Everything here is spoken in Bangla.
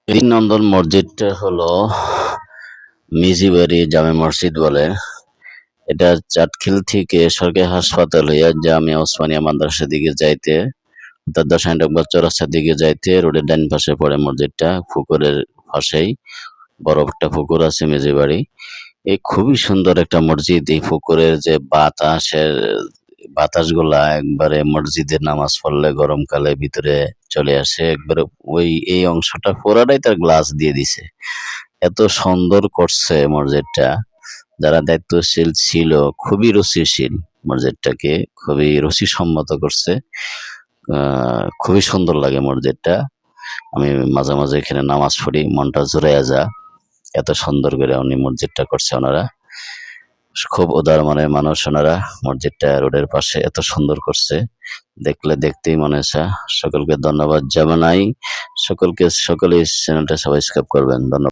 এই নন্দন মসজিদটা হলো মিজিবাড়ি জামে মসজিদ বলে। এটা চাটখিল থেকে সরকারি হাসপাতাল হইয়া জামিয়া ওসমানিয়া মাদ্রাসার দিকে যাইতে, অর্থাৎ দশাইনবাগ চৌরাস্তার দিকে যাইতে রোডের ডান পাশে পড়ে মসজিদটা। পুকুরের পাশেই বড় একটা পুকুর আছে মেজেবাড়ি। এই খুবই সুন্দর একটা মসজিদ। এই পুকুরের যে বাতাসগুলা একবারে মসজিদে নামাজ পড়লে গরমকালে ভিতরে চলে আসে একবারে। এই অংশটা পুরাটাই তার গ্লাস দিয়ে দিছে, এত সুন্দর করছে মসজিদটা। যারা দায়িত্বশীল ছিল খুবই রুচিশীল, মসজিদটাকে খুবই রুচিসম্মত করছে। খুবই সুন্দর লাগে মসজিদটা। আমি মাঝে মাঝে এখানে নামাজ পড়ি, মনটা জুড়াইয়া যা। এত সুন্দর করে উনি মসজিদটা করছে ওনারা। খুব উদার মনের মানুষ ওনারা। মসজিদটা রোডের পাশে এত সুন্দর করছে, দেখলে দেখতেই মনে হয়। সকলকে ধন্যবাদ জানাই। সকলেই চ্যানেলটা সাবস্ক্রাইব করবেন। ধন্যবাদ।